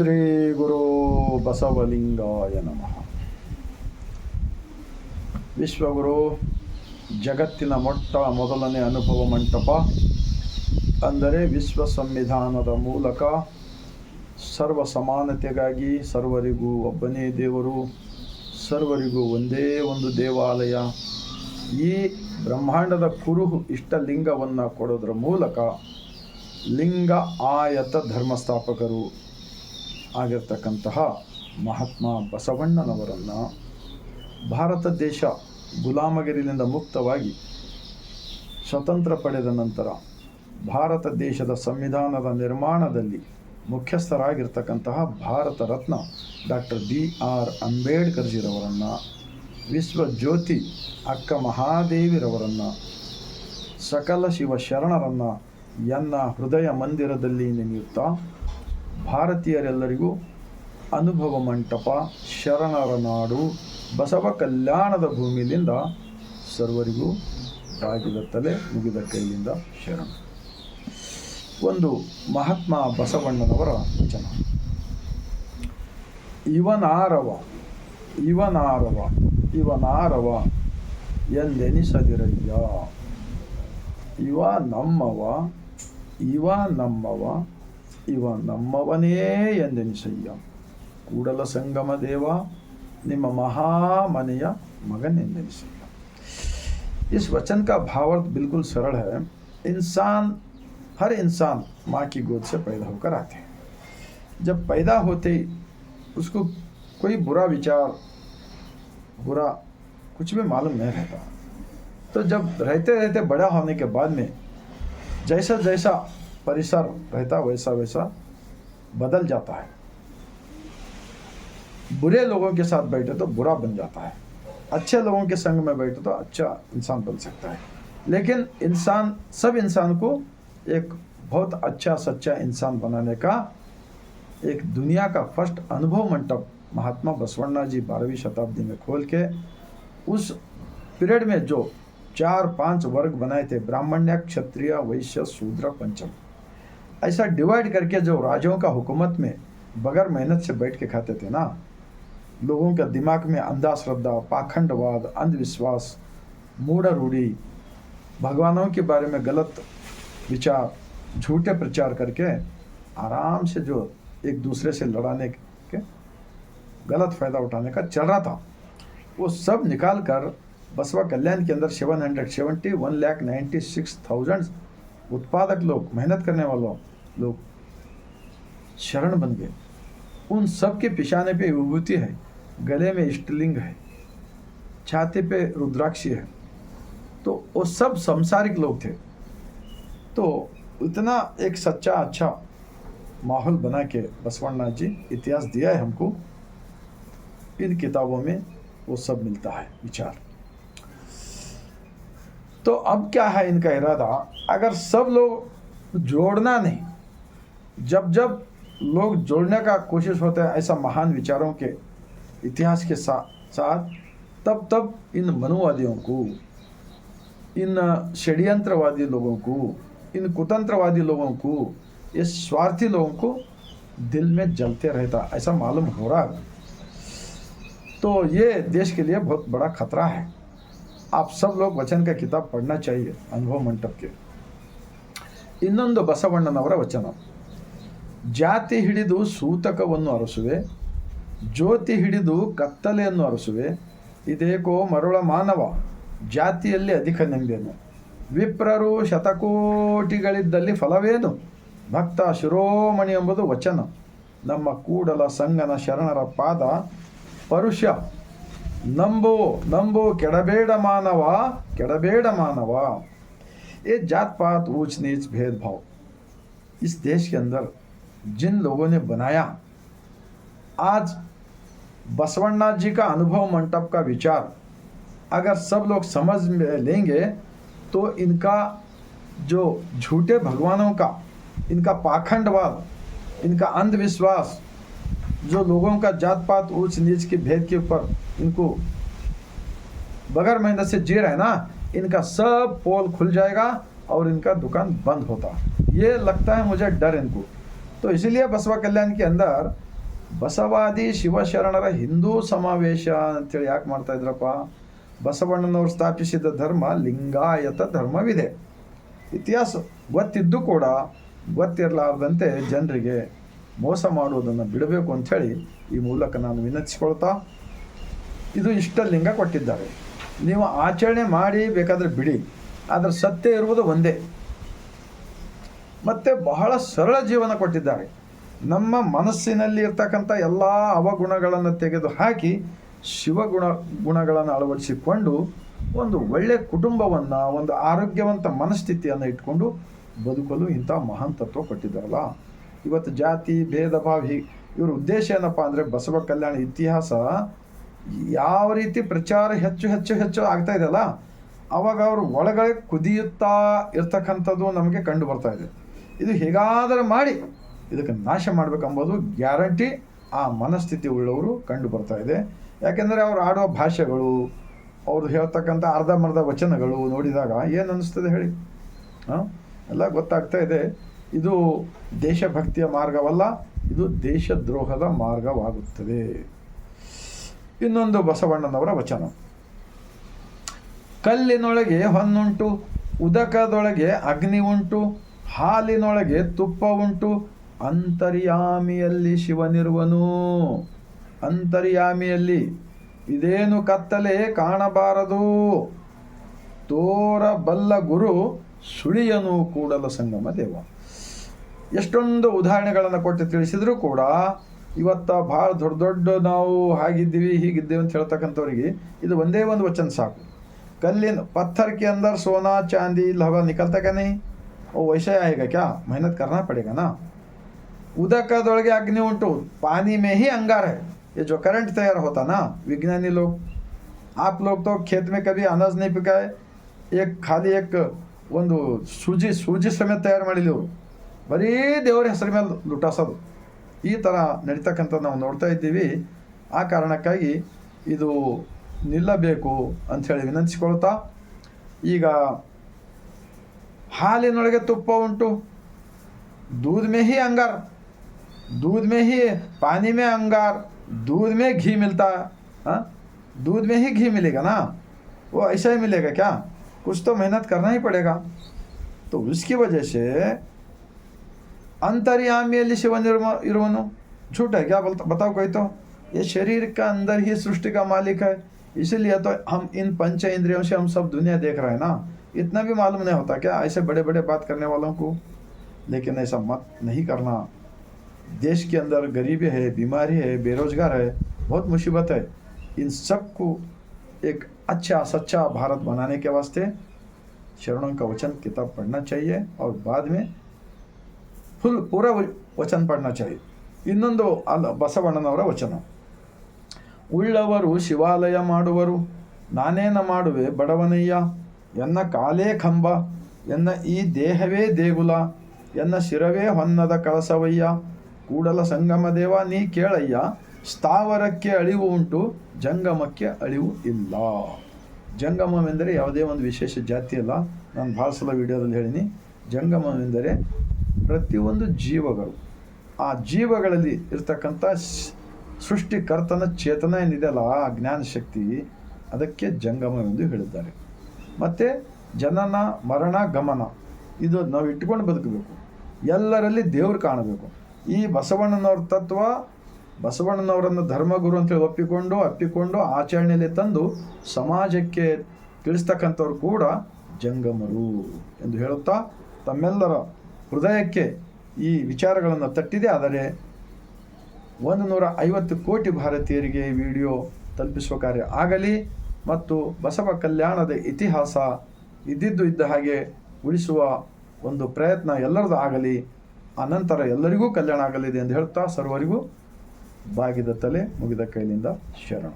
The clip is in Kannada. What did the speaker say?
ಶ್ರೀ ಗುರು ಬಸವಲಿಂಗಾಯ ನಮಃ. ವಿಶ್ವಗುರು ಜಗತ್ತಿನ ಮೊದಲನೇ ಅನುಭವ ಮಂಟಪ ಅಂದರೆ ವಿಶ್ವ ಸಂವಿಧಾನದ ಮೂಲಕ ಸರ್ವ ಸಮಾನತೆಗಾಗಿ ಸರ್ವರಿಗೂ ಒಬ್ಬನೇ ದೇವರು, ಸರ್ವರಿಗೂ ಒಂದೇ ಒಂದು ದೇವಾಲಯ, ಈ ಬ್ರಹ್ಮಾಂಡದ ಕುರುಹು ಇಷ್ಟಲಿಂಗವನ್ನು ಕೊಡೋದ್ರ ಮೂಲಕ ಲಿಂಗ ಆಯತ ಧರ್ಮಸ್ಥಾಪಕರು ಆಗಿರ್ತಕ್ಕಂತಹ ಮಹಾತ್ಮ ಬಸವಣ್ಣನವರನ್ನು ಭಾರತ ದೇಶ ಗುಲಾಮಗಿರಿಯಿಂದ ಮುಕ್ತವಾಗಿ ಸ್ವತಂತ್ರ ಪಡೆದ ನಂತರ ಭಾರತ ದೇಶದ ಸಂವಿಧಾನದ ನಿರ್ಮಾಣದಲ್ಲಿ ಮುಖ್ಯಸ್ಥರಾಗಿರ್ತಕ್ಕಂತಹ ಭಾರತ ರತ್ನ ಡಾಕ್ಟರ್ BR ಅಂಬೇಡ್ಕರ್ಜಿರವರನ್ನು, ವಿಶ್ವ ಜ್ಯೋತಿ ಅಕ್ಕ ಮಹಾದೇವಿರವರನ್ನು, ಸಕಲ ಶಿವ ಶರಣರನ್ನು ಎನ್ನ ಹೃದಯ ಮಂದಿರದಲ್ಲಿ ನೆನೆಯುತ್ತಾ ಭಾರತೀಯರೆಲ್ಲರಿಗೂ ಅನುಭವ ಮಂಟಪ, ಶರಣರ ನಾಡು, ಬಸವ ಕಲ್ಯಾಣದ ಭೂಮಿಯಿಂದ ಸರ್ವರಿಗೂ ಬಾಗಿದ ತಲೆ ಮುಗಿದ ಕೈಯಿಂದ ಶರಣ. ಒಂದು ಮಹಾತ್ಮ ಬಸವಣ್ಣನವರ ವಚನ. ಇವನಾರವ ಎಂದೆನಿಸದಿರಯ್ಯ, ಇವ ನಮ್ಮವನೇ ಎಂದೆನಿಸಯ್ಯ. ಕೂಡಲ ಸಂಗಮ ದೇವ ನಿಮ್ಮ महामನೆಯ मगन. इस वचन का भावार्थ बिल्कुल सरल है. हर इंसान माँ की गोद से पैदा होकर आते हैं. जब पैदा होते ही उसको कोई बुरा विचार, बुरा कुछ भी मालूम नहीं रहता. तो जब रहते रहते बड़ा होने के बाद में जैसा जैसा परिसर रहता वैसा वैसा बदल जाता है. बुरे लोगों के साथ बैठे तो बुरा बन जाता है, अच्छे लोगों के संग में बैठे तो अच्छा इंसान बन सकता है. लेकिन सब इंसान को एक बहुत अच्छा सच्चा इंसान बनाने का एक दुनिया का फर्स्ट अनुभव मंटप महात्मा बसवण्णा जी 12वीं शताब्दी में खोल के उस पीरियड में जो 4-5 वर्ग बनाए थे, ब्राह्मण्य, क्षत्रिय, वैश्य, शूद्र, पंचम, ऐसा डिवाइड करके जो राजाओं का हुकूमत में बगैर मेहनत से बैठ के खाते थे ना, लोगों के दिमाग में अंधश्रद्धा, पाखंडवाद, अंधविश्वास, मूढ़ रूढ़ी, भगवानों के बारे में गलत विचार, झूठे प्रचार करके आराम से जो एक दूसरे से लड़ाने के गलत फ़ायदा उठाने का चल रहा था, वो सब निकाल कर बसवा कल्याण के अंदर 196,000 उत्पादक लोग, मेहनत करने वालों लोग शरण बन गए. उन सब के पिशाने पे विभूति है, गले में इष्टलिंग है, छाती पे रुद्राक्षी है. तो वो सब संसारिक लोग थे. तो इतना एक सच्चा अच्छा माहौल बना के बसवण्णा जी इतिहास दिया है हमको. इन किताबों में वो सब मिलता है विचार. तो अब क्या है इनका इरादा, अगर सब लोग जोड़ना नहीं, जब लोग जोड़ने का कोशिश होता है ऐसा महान विचारों के इतिहास के साथ, तब इन मनुवादियों को, इन षड्यंत्रवादी लोगों को, इन कुतंत्रवादी लोगों को, ये स्वार्थी लोगों को दिल में जलते रहता, ऐसा मालूम हो रहा है. तो ये देश के लिए बहुत बड़ा खतरा है. आप सब लोग वचन का किताब पढ़ना चाहिए, अनुभव मंटप के. ಇನ್ನೊಂದು ಬಸವಣ್ಣನವರ ವಚನ. ಜಾತಿ ಹಿಡಿದು ಸೂತಕವನ್ನು ಅರಸುವೆ, ಜ್ಯೋತಿ ಹಿಡಿದು ಕತ್ತಲೆಯನ್ನು ಅರಸುವೆ, ಇದೇಕೋ ಮರುಳ ಮಾನವ ಜಾತಿಯಲ್ಲಿ ಅಧಿಕ ನೆಂಬೆನು, ವಿಪ್ರರು ಶತಕೋಟಿಗಳಿದ್ದಲ್ಲಿ ಫಲವೇನು, ಭಕ್ತ ಶಿರೋಮಣಿ ಎಂಬುದು ವಚನ. ನಮ್ಮ ಕೂಡಲ ಸಂಗನ ಶರಣರ ಪಾದ ಪರುಷ, ನಂಬೋ ಕೆಡಬೇಡ ಮಾನವ. ये जात पात, ऊंच नीच, भेदभाव इस देश के अंदर जिन लोगों ने बनाया, आज बसवण्णा जी का अनुभव मंटप का विचार अगर सब लोग समझ लेंगे तो इनका जो झूठे भगवानों का, इनका पाखंडवाद, इनका अंधविश्वास, जो लोगों का जात पात ऊंच नीच के भेद के ऊपर इनको बगैर मेहनत से जी रहे ना, इनका सब पोल खुल जाएगा और इनका दुकान बंद होता. ये लगता है मुझे डर इनको. तो इसीलिए बसवा कल्याण के अंदर ಬಸವಾದಿ ಶಿವಶರಣರ ಹಿಂದೂ ಸಮಾವೇಶ ಅಂತೇಳಿ ಯಾಕೆ ಮಾಡ್ತಾ ಇದ್ರಪ್ಪ? ಬಸವಣ್ಣನವರು ಸ್ಥಾಪಿಸಿದ ಧರ್ಮ ಲಿಂಗಾಯತ ಧರ್ಮವಿದೆ. ಇತಿಹಾಸ ಗೊತ್ತಿದ್ದು ಕೂಡ ಗೊತ್ತಿರಲಾರ್ದಂತೆ ಜನರಿಗೆ ಮೋಸ ಮಾಡುವುದನ್ನು ಬಿಡಬೇಕು ಅಂಥೇಳಿ ಈ ಮೂಲಕ ನಾನು ವಿನಂತಿಸ್ಕೊಳ್ತಾ, ಇದು ಇಷ್ಟ ಲಿಂಗ ಕೊಟ್ಟಿದ್ದಾರೆ, ನೀವು ಆಚರಣೆ ಮಾಡಿ ಬೇಕಾದರೆ ಬಿಡಿ, ಆದರೆ ಸತ್ಯ ಇರುವುದು ಒಂದೇ. ಮತ್ತು ಬಹಳ ಸರಳ ಜೀವನ ಕೊಟ್ಟಿದ್ದಾರೆ. ನಮ್ಮ ಮನಸ್ಸಿನಲ್ಲಿ ಇರ್ತಕ್ಕಂಥ ಎಲ್ಲ ಅವಗುಣಗಳನ್ನು ತೆಗೆದು ಹಾಕಿ ಗುಣಗಳನ್ನು ಅಳವಡಿಸಿಕೊಂಡು ಒಂದು ಒಳ್ಳೆಯ ಕುಟುಂಬವನ್ನು, ಒಂದು ಆರೋಗ್ಯವಂತ ಮನಸ್ಥಿತಿಯನ್ನು ಇಟ್ಕೊಂಡು ಬದುಕಲು ಇಂಥ ಮಹಾನ್ ತತ್ವ ಕೊಟ್ಟಿದ್ದಾರಲ್ಲ. ಇವತ್ತು ಜಾತಿ ಭೇದ ಭಾವ ಇವ್ರ ಉದ್ದೇಶ ಏನಪ್ಪ ಅಂದರೆ ಬಸವ ಕಲ್ಯಾಣ ಇತಿಹಾಸ ಯಾವ ರೀತಿ ಪ್ರಚಾರ ಹೆಚ್ಚು ಹೆಚ್ಚು ಹೆಚ್ಚು ಆಗ್ತಾ ಇದೆಯಲ್ಲ, ಆವಾಗ ಅವರು ಒಳಗಡೆ ಕುದಿಯುತ್ತಾ ಇರ್ತಕ್ಕಂಥದ್ದು ನಮಗೆ ಕಂಡು ಬರ್ತಾ ಇದೆ. ಇದು ಹೇಗಾದರೂ ಮಾಡಿ ಇದಕ್ಕೆ ನಾಶ ಮಾಡಬೇಕೆಂಬುದು ಗ್ಯಾರಂಟಿ ಆ ಮನಸ್ಥಿತಿ ಉಳ್ಳವರು ಕಂಡು ಬರ್ತಾ ಇದೆ. ಯಾಕೆಂದರೆ ಅವ್ರು ಆಡುವ ಭಾಷೆಗಳು, ಅವರು ಹೇಳ್ತಕ್ಕಂಥ ಅರ್ಧಂಬರ್ಧ ವಚನಗಳು ನೋಡಿದಾಗ ಏನು ಅನ್ನಿಸ್ತದೆ ಹೇಳಿ? ಎಲ್ಲ ಗೊತ್ತಾಗ್ತಾ ಇದೆ. ಇದು ದೇಶಭಕ್ತಿಯ ಮಾರ್ಗವಲ್ಲ, ಇದು ದೇಶದ್ರೋಹದ ಮಾರ್ಗವಾಗುತ್ತದೆ. ಇನ್ನೊಂದು ಬಸವಣ್ಣನವರ ವಚನ, ಕಲ್ಲಿನೊಳಗೆ ಹೊನ್ನುಂಟು, ಉದಕದೊಳಗೆ ಅಗ್ನಿ ಉಂಟು, ಹಾಲಿನೊಳಗೆ ತುಪ್ಪ ಉಂಟು, ಅಂತರ್ಯಾಮಿಯಲ್ಲಿ ಶಿವನಿರುವನು. ಅಂತರ್ಯಾಮಿಯಲ್ಲಿ ಇದೇನು ಕತ್ತಲೆ ಕಾಣಬಾರದು, ತೋರಬಲ್ಲ ಗುರು ಸುಳಿಯನು ಕೂಡಲ ಸಂಗಮ ದೇವ. ಎಷ್ಟೊಂದು ಉದಾಹರಣೆಗಳನ್ನು ಕೊಟ್ಟು ತಿಳಿಸಿದರೂ ಕೂಡ ಇವತ್ತು ಭಾಳ ದೊಡ್ಡ ದೊಡ್ಡ ನಾವು ಹಾಗಿದ್ದೀವಿ ಹೀಗಿದ್ದೀವಿ ಅಂತ ಹೇಳ್ತಕ್ಕಂಥವ್ರಿಗೆ ಇದು ಒಂದೇ ಒಂದು ವಚನ ಸಾಕು. ಕಲ್ಲಿನ पत्थर के अंदर सोना चांदी लहवा निकलता क्या नहीं, वो वैसा आएगा क्या, मेहनत करना पड़ेगा ना. उदकदೊಳಗೆ अग्नि उंटू, पानी में ही अंगार है. ये जो करंट तैयार होता ना, विज्ञानी लोग, आप लोग तो खेत में कभी अनाज नहीं पिकाए, एक खाली एक ಒಂದು ಸೂಜಿ ಸಮೇತ ತಯಾರು ಮಾಡಿಲ್ಲ ಇವರು, ಬರೀ ದೇವರ ಹೆಸರು ಮೇಲೆ ಲುಟಾಸೋದು. ಈ ಥರ ನಡೀತಕ್ಕಂಥದ್ದು ನಾವು ನೋಡ್ತಾ ಇದ್ದೀವಿ. ಆ ಕಾರಣಕ್ಕಾಗಿ ಇದು ನಿಲ್ಲಬೇಕು ಅಂಥೇಳಿ ವಿನಂತಿಸ್ಕೊಳ್ತಾ, ಈಗ ಹಾಲಿನೊಳಗೆ ತುಪ್ಪ ಉಂಟು, दूध में ही अंगार, दूध में ही पानी में अंगार, दूध में घी मिलता है. हाँ, दूध में ही घी मिलेगा ना, वो ऐसा ही मिलेगा क्या? कुछ तो मेहनत करना ही पड़ेगा. तो उसकी वजह से अंतर्यामिಯಲ್ಲಿ शिवनिर्वनु झूठ है क्या? बताओ कोई तो. ये शरीर का अंदर ही सृष्टि का मालिक है, इसीलिए तो हम इन पंच इंद्रियों से हम सब दुनिया देख रहे हैं ना. इतना भी मालूम नहीं होता क्या ऐसे बड़े बड़े बात करने वालों को? लेकिन ऐसा मत नहीं करना. देश के अंदर गरीबी है, बीमारी है, बेरोजगार है, बहुत मुसीबत है. इन सब को एक अच्छा सच्चा भारत बनाने के वास्ते शरणों का वचन किताब पढ़ना चाहिए और बाद में पूरा वचन पढ़ना चाहिए. ಇನ್ನೊಂದು ಬಸವಣ್ಣನವರ ವಚನ, ಉಳ್ಳವರು ಶಿವಾಲಯ ಮಾಡುವರು, ನಾನೇನ ಮಾಡುವೆ ಬಡವನಯ್ಯ, ಎನ್ನ ಕಾಲೇ ಕಂಬ, ಎನ್ನ ಈ ದೇಹವೇ ದೇಗುಲ, ಎನ್ನ ಶಿರವೇ ಹೊನ್ನದ ಕಳಸವಯ್ಯ, ಕೂಡಲ ಸಂಗಮ ದೇವ ನೀ ಕೇಳಯ್ಯ, ಸ್ಥಾವರಕ್ಕೆ ಅಳಿವು ಉಂಟು, ಜಂಗಮಕ್ಕೆ ಅಳಿವು ಇಲ್ಲ. ಜಂಗಮವೆಂದರೆ ಯಾವುದೇ ಒಂದು ವಿಶೇಷ ಜಾತಿ ಅಲ್ಲ. ನಾನು ಭಾಳ ಸಲ ವಿಡಿಯೋದಲ್ಲಿ ಹೇಳಿನಿ, ಜಂಗಮವೆಂದರೆ ಪ್ರತಿಯೊಂದು ಜೀವಗಳು, ಆ ಜೀವಗಳಲ್ಲಿ ಇರ್ತಕ್ಕಂಥ ಸೃಷ್ಟಿಕರ್ತನ ಚೇತನ ಏನಿದೆಯಲ್ಲ, ಆ ಜ್ಞಾನ ಶಕ್ತಿ, ಅದಕ್ಕೆ ಜಂಗಮವೆಂದು ಹೇಳಿದ್ದಾರೆ. ಮತ್ತು ಜನನ ಮರಣ ಗಮನ ಇದು ನಾವು ಇಟ್ಕೊಂಡು ಬದುಕಬೇಕು, ಎಲ್ಲರಲ್ಲಿ ದೇವ್ರು ಕಾಣಬೇಕು. ಈ ಬಸವಣ್ಣನವ್ರ ತತ್ವ, ಬಸವಣ್ಣನವರನ್ನು ಧರ್ಮಗುರು ಅಂತೇಳಿ ಅಪ್ಪಿಕೊಂಡು ಆಚರಣೆಯಲ್ಲಿ ತಂದು ಸಮಾಜಕ್ಕೆ ತಿಳಿಸ್ತಕ್ಕಂಥವ್ರು ಕೂಡ ಜಂಗಮರು ಎಂದು ಹೇಳುತ್ತಾ, ತಮ್ಮೆಲ್ಲರ ಹೃದಯಕ್ಕೆ ಈ ವಿಚಾರಗಳನ್ನು ತಟ್ಟಿದೆ. ಆದರೆ 150 ಕೋಟಿ ಭಾರತೀಯರಿಗೆ ಈ ವಿಡಿಯೋ ತಲುಪಿಸುವ ಕಾರ್ಯ ಆಗಲಿ ಮತ್ತು ಬಸವ ಕಲ್ಯಾಣದ ಇತಿಹಾಸ ಇದ್ದಿದ್ದು ಇದ್ದ ಹಾಗೆ ಉಳಿಸುವ ಒಂದು ಪ್ರಯತ್ನ ಎಲ್ಲರದ್ದು ಆಗಲಿ. ಅನಂತರ ಎಲ್ಲರಿಗೂ ಕಲ್ಯಾಣ ಆಗಲಿದೆ ಎಂದು ಹೇಳ್ತಾ ಸರ್ವರಿಗೂ ಬಾಗಿದ ತಲೆ ಮುಗಿದ ಕೈಲಿಂದ ಶರಣ.